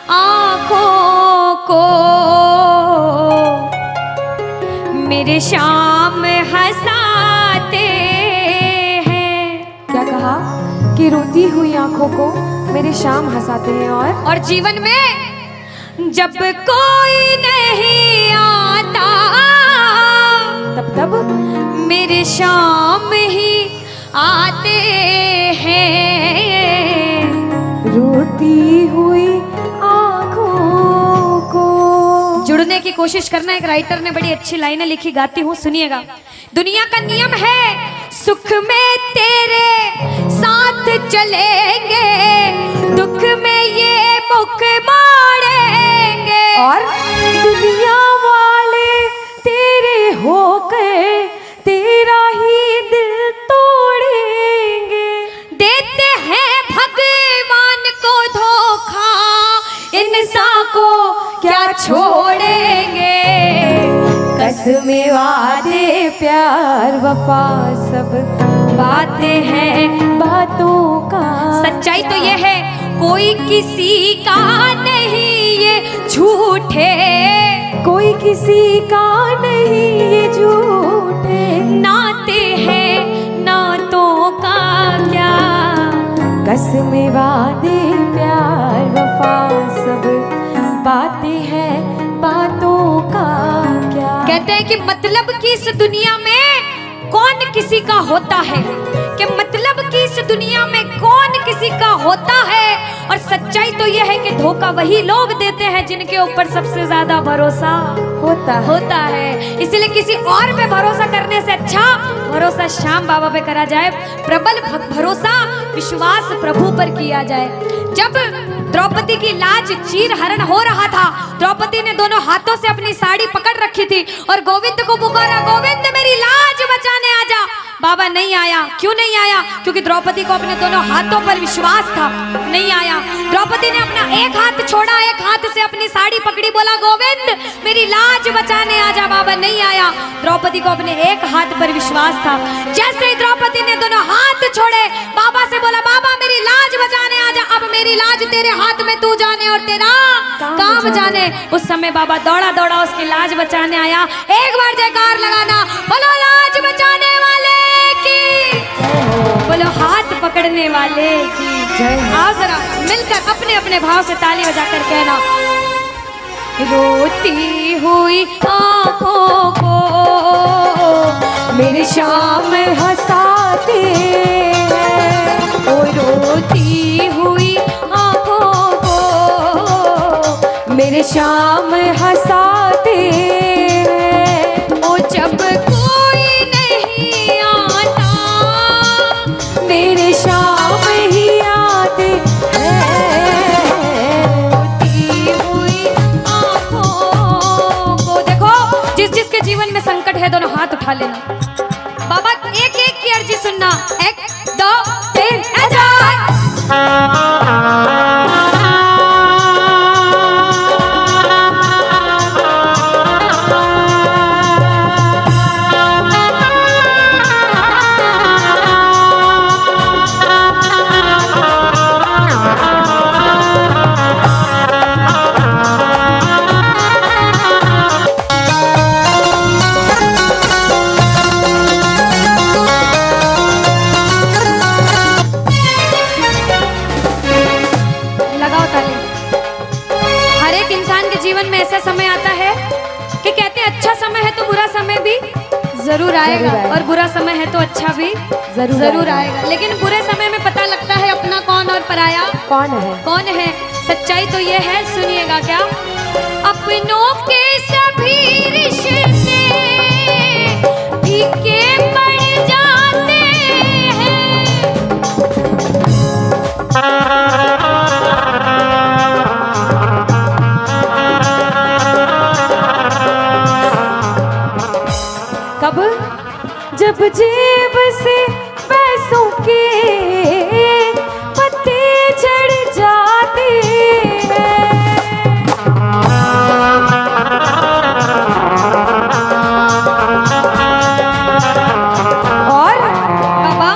आँखों को मेरे शाम हंसाते हैं। क्या कहा कि रोती हुई आंखों को मेरे शाम हंसाते हैं। और जीवन में जब कोई नहीं आता तब मेरे शाम ही आते हैं। रोती हुई आंखों को। जुड़ने की कोशिश करना। एक राइटर ने बड़ी अच्छी लाइनें लिखी, गाती हूँ, सुनिएगा। दुनिया का नियम है सुख में तेरे साथ चलेंगे, दुख में ये मुख मोड़ेंगे। और दुनिया वाले तेरे होकर तेरा ही दिल तोड़ेंगे। देते हैं भगवान को धोखा, इंसान को क्या छोड़ेंगे। कसमें वादे प्यार वफा सब बातें हैं बातों का। सच्चाई तो ये है कोई किसी का नहीं ये झूठे, कोई किसी का नहीं ये झूठे। नाते हैं नातों का क्या। कसमें वादे प्यार वफा सब बातें हैं बातों का क्या। कहते हैं कि मतलब कि इस दुनिया में कौन किसी का होता है, कि मतलब कि इस दुनिया में कौन किसी का होता है। और सच्चाई तो यह है कि धोखा वही लोग देते हैं जिनके ऊपर सबसे ज्यादा भरोसा होता है। इसलिए किसी और पे भरोसा करने से अच्छा भरोसा श्याम बाबा पे करा जाए। प्रबल भरोसा विश्वास प्रभु पर किया जाए। जब द्रौपदी की लाज चीर हरण हो रहा था, द्रौपदी ने दोनों हाथों से अपनी साड़ी पकड़ रखी थी और गोविंद को पुकारा, गोविंद मेरी लाज बचाने आजा। बाबा नहीं आया। क्यों नहीं आया? क्योंकि द्रौपदी को अपने दोनों हाथों पर विश्वास था। नहीं आया। द्रौपदी ने अपना एक हाथ छोड़ा, एक हाथ से अपनी साड़ी पकड़ी, बोला गोविंद मेरी लाज बचाने आजा। बाबा नहीं आया। द्रौपदी को अपने एक हाथ पर विश्वास था। जैसे ही द्रौपदी ने दोनों हाथ छोड़े, बाबा से बोला बाबा मेरी लाज बचाने आजा। अब मेरी लाज तेरे हाथ में, तू जाने और तेरा काम जाने। उस समय बाबा दौड़ा दौड़ा उसकी लाज बचाने आया। एक बार जयकार लगाना, बोलो लाज बचाने वाले की, बोलो हाथ पकड़ने वाले की जय। आओ जरा मिलकर अपने अपने भाव से ताली बजाकर कहना, रोती हुई आंखों को मेरे शाम हंसाते हैं। ओ रोती हुई आंखों को मेरे शाम हंसाते हैं। ओ जब कोई नहीं आता मेरे शाम ही आते हैं। रोती हुई आंखों को। देखो जिस जिसके जीवन में संकट है दोनों हाथ उठा लेना। बाबा एक एक की अर्जी सुनना। 1 2 3 जीवन में ऐसा समय आता है कि कहते हैं अच्छा समय है तो बुरा समय भी जरूर आएगा, और बुरा समय है तो अच्छा भी जरूर आएगा। लेकिन बुरे समय में पता लगता है अपना कौन और पराया कौन है। सच्चाई तो ये है, सुनिएगा क्या, अपनों के सभी रिश्ते फीके पड़ जाते हैं। कब? जब जेब से पैसों के पत्ते झड़ जाते हैं। और बाबा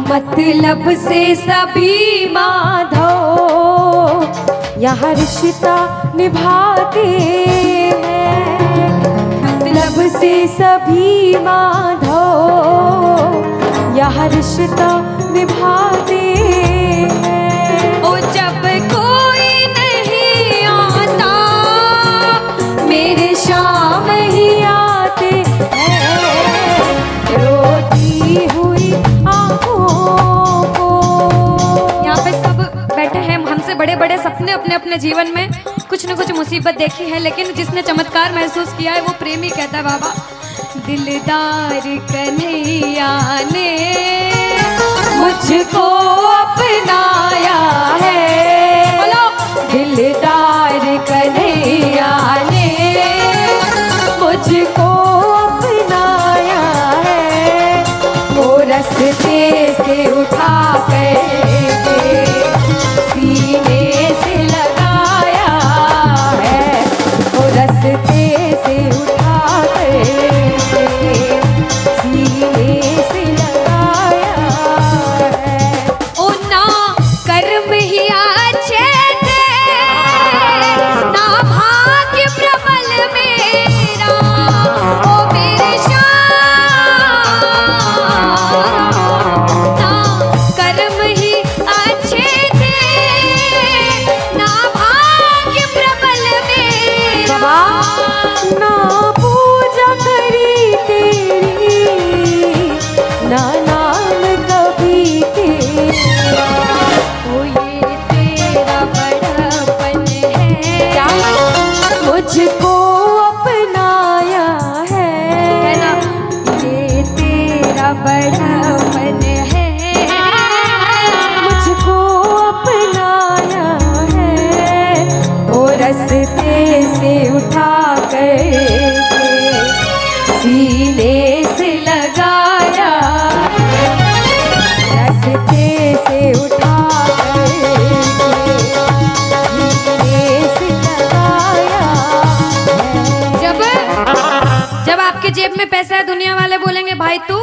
मतलब से सभी माधो यहाँ रिश्ता निभाते हैं, मतलब से सभी माधो यहाँ रिश्ता निभाते हैं। ओ जब कोई नहीं आता मेरे शाम ही आते हैं, रोती हुई आँखों को। यहाँ पे सब बैठे हैं, हमसे बड़े बड़े सपने अपने अपने जीवन में कुछ न कुछ मुसीबत देखी है, लेकिन जिसने चमत्कार महसूस किया है वो प्रेमी कहता है बाबा दिलदार कन्हैया ने मुझको अपनाया है, बोलो दिलदार कन्हैया ने मुझको अपनाया है, वो रस्ते से उठा कर सीने से लगाया है, वो रस्ते से उठा कर सीने से लगाया है। ओ ना कर्म ही अच्छे थे ना भाग्य प्रबल मेरा, ओ मेरे ना कर्म ही अच्छे थे ना भाग्य प्रबल मेरा। ना पूजा करी तेरी ना नाम कभी तेरा, ओ ये तेरा बड़ापन है क्या मुझको अपनाया है ना, है, ये तेरा बड़ापन है मुझको अपनाया है, वो रस्ते से उठा कर सीने से लगाया, रस्ते से उठा कर सीने से लगाया है। जब आपके जेब में पैसा है दुनिया वाले बोलेंगे भाई तू,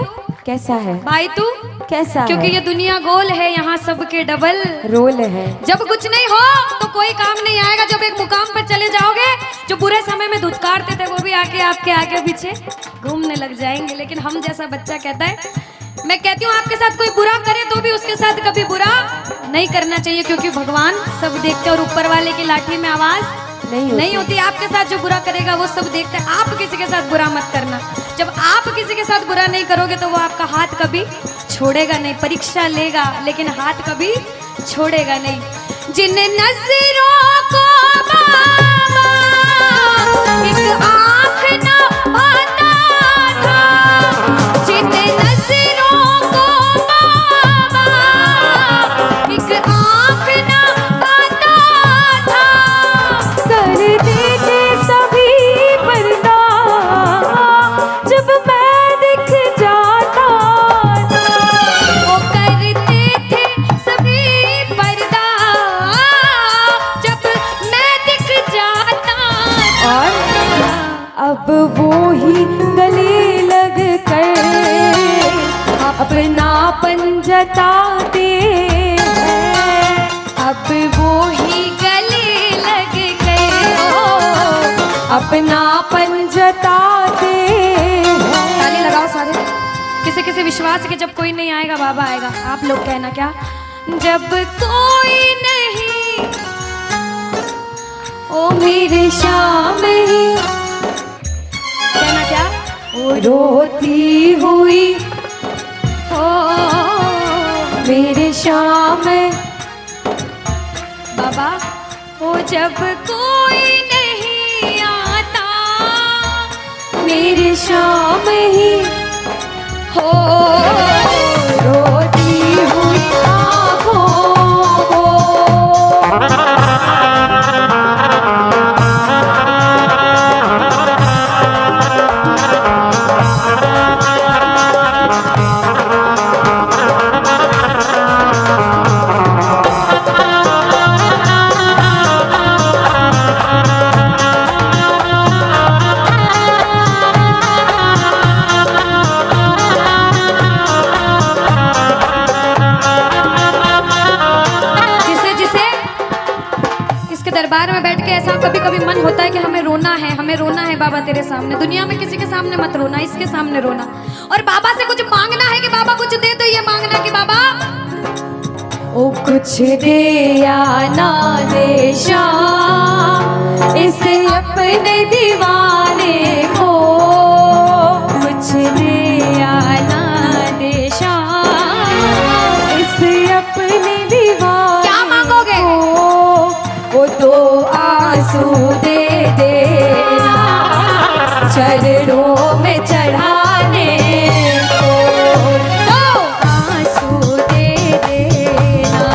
कैसा है, भाई तू, कैसा क्योंकि है? ये दुनिया गोल है, यहाँ सबके डबल रोल है। जब कुछ नहीं हो तो कोई काम नहीं आएगा, जब एक मुकाम पर चले जाओगे जो बुरे समय में धुतकारते थे वो भी आके आपके आगे पीछे घूमने लग जाएंगे। लेकिन हम जैसा बच्चा कहता है, मैं कहती हूँ आपके साथ कोई बुरा करे तो भी उसके साथ कभी बुरा नहीं करना चाहिए, क्योंकि भगवान सब देखते हैं और ऊपर वाले की लाठी में आवाज नहीं होती। आपके साथ जो बुरा करेगा वो सब देखते हैं। आप किसी के साथ बुरा मत करना, जब आप किसी के साथ बुरा नहीं करोगे तो वो आपका हाथ कभी छोड़ेगा नहीं, परीक्षा लेगा लेकिन हाथ कभी छोड़ेगा नहीं। जिन नजरों को बाबा एक आँख न आता था, जिन नजरों को बाबा एक आँख न आता था, कर देते सभी पर्दा जब मैं दिख जाता था, वो करते थे सभी पर्दा जब मैं दिख जाता था। और अब वो ही गले लग कर अपनापन जताते हैं, अब वो ही गले लग गए हो, अपनापन जताते हैं। ताली लगाओ सारे। किसी किसी विश्वास के जब कोई नहीं आएगा बाबा आएगा। आप लोग कहना क्या, जब कोई नहीं ओ मेरे शाम ही कहना क्या, ओ रोती हुई हो मेरे शाम बाबा हो जब कोई नहीं आता मेरे शाम ही हो रोती हुई आँखों को। दरबार में बैठ के ऐसा कभी कभी मन होता है कि हमें रोना है बाबा तेरे सामने। दुनिया में किसी के सामने मत रोना, इसके सामने रोना। और बाबा से कुछ मांगना है कि बाबा कुछ दे, तो ये मांगना कि बाबा ओ कुछ दे या ना दे श्याम इस अपने दीवाने को, कुछ दे या ना दे श्याम इस अपने दीवाने। क्या मांगोगे? वो तो आंसू दे देना चरणों में चढ़ाने को, तो आंसू दे देना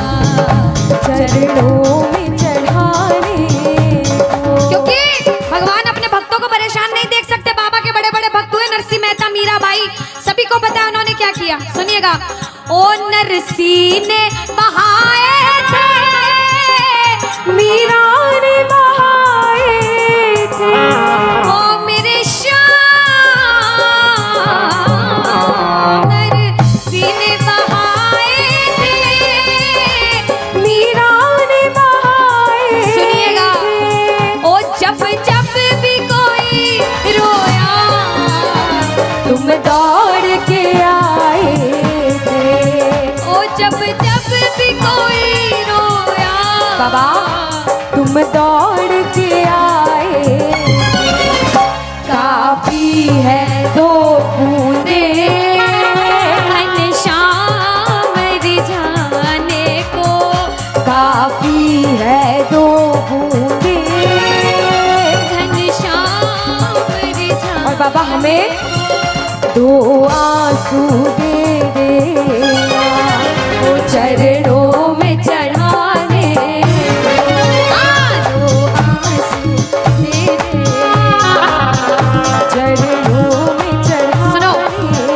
चरणों में चढ़ाने को। क्योंकि भगवान अपने भक्तों को परेशान नहीं देख सकते। बाबा के बड़े बड़े भक्त हुए नरसिंह मेहता, मीराबाई, सभी को पता है उन्होंने क्या किया। सुनिएगा। ओ नरसिंह ने बहाए थे, मीरा ने बहाए थे, ओ मेरे श्याम नरसिंह ने बहाए थे, मीरा ने बहाए। सुनिएगा। ओ जब जब भी कोई रोया तुम दौड़ के आए थे, ओ जब जब भी कोई रोया बाबा तुम दौड़ के आए। काफी है दो बूंदे घनश्याम रिझाने को, काफी है दो बूंदे। घनश्याम रिझाने। और बाबा हमें दो आंसू दे देना वो चरणों में चढ़ाने, दो आंसू दे देना चरणों में सुनो। चढ़ाने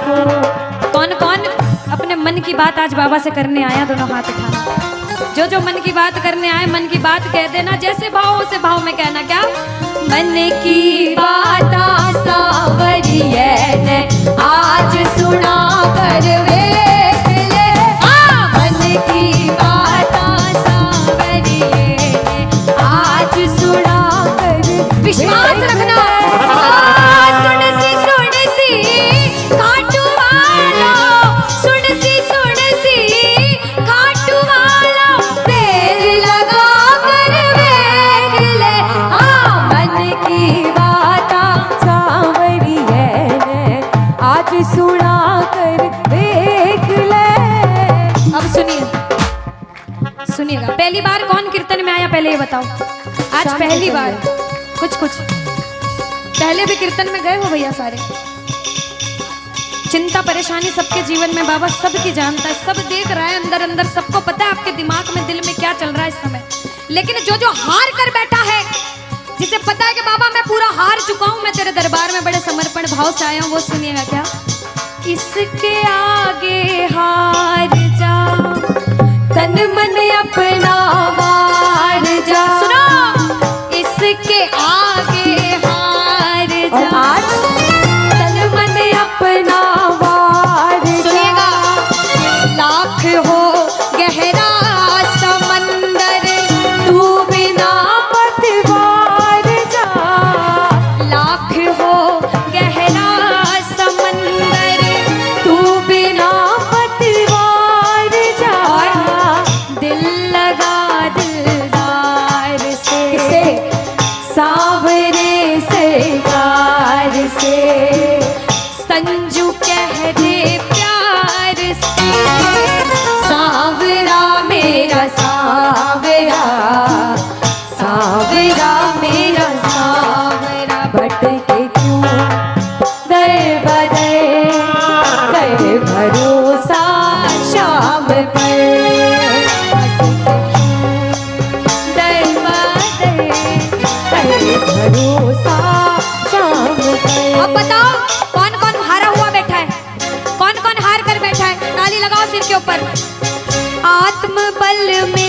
को। कौन कौन अपने मन की बात आज बाबा से करने आया? दोनों हाथ उठाना। जो जो मन की बात करने आए, मन की बात कह देना। जैसे भाव उसे भाव में कहना। क्या? मन की बात सावरिये ने आज सुना कर वेख ले। मन की बात सावरिये ने आज सुना कर। विश्वास रखना। सुन सी खाटू वाला, सुन सी खाटू वाला, देर लगा कर वेख ले। मन की बात सावरिये ने आज सुना कर देख ले। अब सुनिएगा। पहली बार कौन कीर्तन में आया पहले ये बताओ। आज शाम पहली को बार। कुछ पहले भी कीर्तन में गए हो भैया सारे? चिंता परेशानी सबके जीवन में बाबा सबकी जानता है, सब देख रहा है अंदर अंदर, सबको पता है आपके दिमाग में दिल में क्या चल रहा है इस समय। लेकिन जो हार कर बैठा है, जिसे पता है कि बाबा मैं पूरा हार चुका हूं, मैं तेरे दरबार में बड़े समर्पण भाव से आया हूं, वो सुनिएगा। क्या? इसके आगे हार जा, तन मन अपना वार जा। सुनो। इसके आगे हार जा। और आज तन मन अपना वार जा। सुनिएगा। लाख हो गहरा समंदर, तू बिना पतवार जा। लाख हो गहरा समंदर, तू बिना पतवार जा। दिल लगा दिलदार से, सावरे सरकार से। संजू कह दे प्यार से, सावरा मेरा सावरा, सावरा मेरा सावरा। भटके क्यों दर बदर, कर भरोसा शाम पर। दर बदर। कर भरोसा शाम पर। अब बताओ कौन कौन हारा हुआ बैठा है? कौन कौन हार कर बैठा है? ताली लगाओ सिर के ऊपर। आत्मबल में